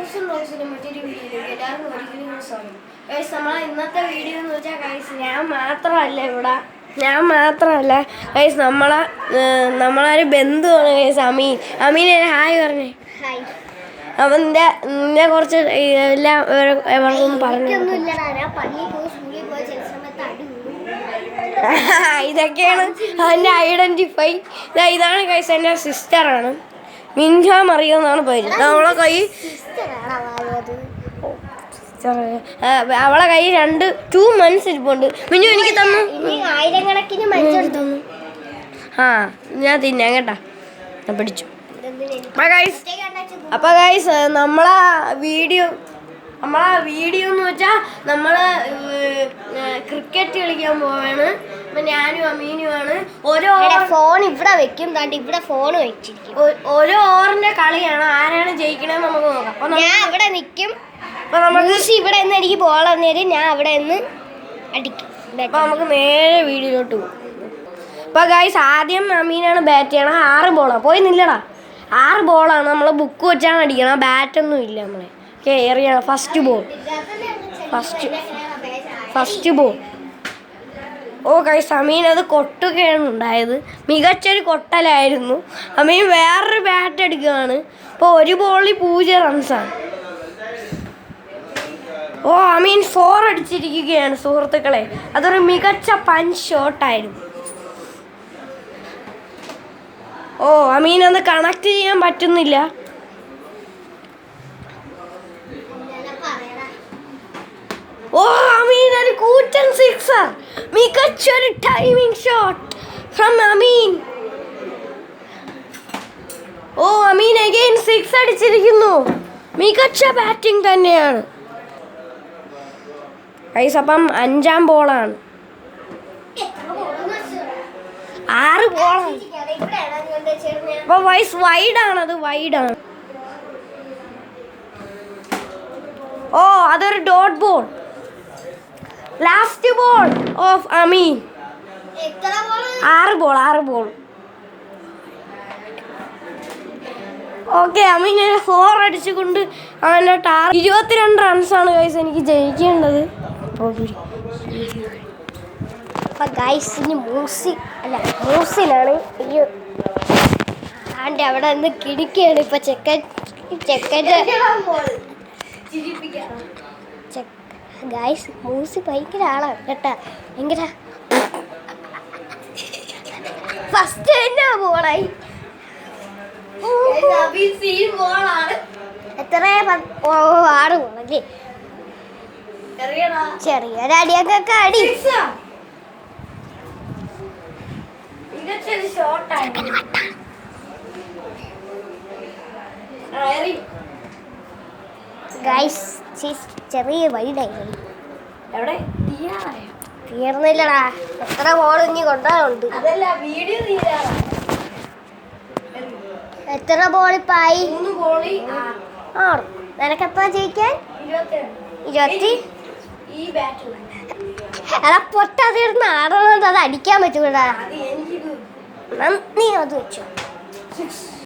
മറ്റൊരു വീഡിയോയിലേക്ക് എല്ലാവർക്കും ഒരിക്കലും സ്വാഗതം. ഗൈസ്, നമ്മളെ ഇന്നത്തെ വീഡിയോ എന്ന് വെച്ചാൽ ഗൈസ് ഞാൻ മാത്രമല്ല ഗൈസ് നമ്മളൊരു ബന്ധുവാണ് ഗൈസ്. അമീൻ ഹായ് പറഞ്ഞേ. അവൻ്റെ കുറച്ച് എല്ലാം എവർക്കും പറഞ്ഞു. ഇതൊക്കെയാണ് അവൻ്റെ ഐഡൻറ്റിഫൈ. ഇതാണ് ഗൈസ് എൻ്റെ സിസ്റ്ററാണ്, മിൻഹ മറിയം എന്നാണ് പേര്. അവളെ കൈ രണ്ട് 2 months ഇരിപ്പുണ്ട്. മിന്നു എനിക്ക് തന്നു, ആയിരക്കണക്കിന് തന്നു. ഞാൻ തിന്നാം കേട്ടാ, ഞാൻ പിടിച്ചു. അപ്പൊ ഗൈസ് നമ്മളെ വീഡിയോ എന്ന് വെച്ചാൽ നമ്മള് ക്രിക്കറ്റ് കളിക്കാൻ പോവാണ്. ഞാനും അമീനുമാണ്. ഓരോ ഫോൺ ഇവിടെ വെക്കും, ഇവിടെ ഫോൺ വെച്ചിരിക്കും. ഓരോ ഓവറിന്റെ കളിയാണ്. ആരാണ് ജയിക്കണമെന്ന് നമുക്ക് നോക്കാം. അപ്പൊ ഞാൻ അവിടെ നിൽക്കും. ഇവിടെ നിന്ന് എനിക്ക് ബോൾ തന്നേരും, ഞാൻ അവിടെ നിന്ന് അടിക്കും. അപ്പൊ നമുക്ക് നേരെ വീഡിയോയിലോട്ട് പോകും. അപ്പൊ ഗൈസ് ആദ്യം അമീനാണ് ബാറ്റ് ചെയ്യണം. 6 ബോളാണ്. പോയി നില്ലടാ. 6 ബോളാണ്. നമ്മൾ ബുക്ക് വെച്ചാണ് അടിക്കണം. ബാറ്റൊന്നും ഇല്ല നമ്മളെ. എറിയണം. First ball. Oh guys, Ameen അത് കൊട്ടുകയാണ് ഉണ്ടായത്. മികച്ചൊരു കൊട്ടലായിരുന്നു. അമീൻ വേറൊരു ബാറ്റ് എടുക്കുകയാണ്. ഇപ്പോൾ 1 ബോളിൽ 0 റൺസാണ്. ഓ അമീൻ 4 അടിച്ചിരിക്കുകയാണ് സുഹൃത്തുക്കളെ. അതൊരു മികച്ച പഞ്ച് ഷോട്ടായിരുന്നു. ഓ അമീൻ അത് കണക്ട് ചെയ്യാൻ പറ്റുന്നില്ല. ഓ അമീൻ ഒരു കൂറ്റൻ സിക്സർ. മികച്ചൊരു timing shot from Ameen. Oh Ameen again 6 അടിച്ചിരിക്കുന്നു. മികച്ച ബാറ്റിംഗ് തന്നെയാണ് ഗൈസ്. അപ്പം 5ാം ബോളാണ്. 6 ബോളാണ്. അപ്പൊ വൈഡാണ്. ഓ അതൊരു dot ball. Last ball of Ameen. 6 ball. Okay, Ameen 4 അടിച്ചുകൊണ്ട് അവൻ്റെ 22 റൺസാണ് ഗൈസ് എനിക്ക് ജയിക്കേണ്ടത്. മൂസിനാണ് അവിടെ നിന്ന് കിടിക്കുകയാണ് ഇപ്പൊ ഗൈസ്. മൂസി ഭയങ്കര ആളാണ് കേട്ടാ. ഭയങ്കര ഫസ്റ്റ് തന്നെ ബോളായി. എത്ര 6 ബോളല്ലേ. ചെറിയൊരടിയൊക്കെ അടി. ഗൈസ് ചെറിയ വൈഡായിരുന്നു. തീർന്നില്ലടാ. എത്ര ബോൾ ഇനി കൊണ്ടുണ്ട്. എത്ര ബോളിപ്പായി? 6. നിനക്കെപ്പാ ജയിക്കാൻ? 20. എടാ പൊട്ടാതിരുന്ന് ആടണത്, അത് അടിക്കാൻ പറ്റൂടാ. നീ അത് വെച്ചോ.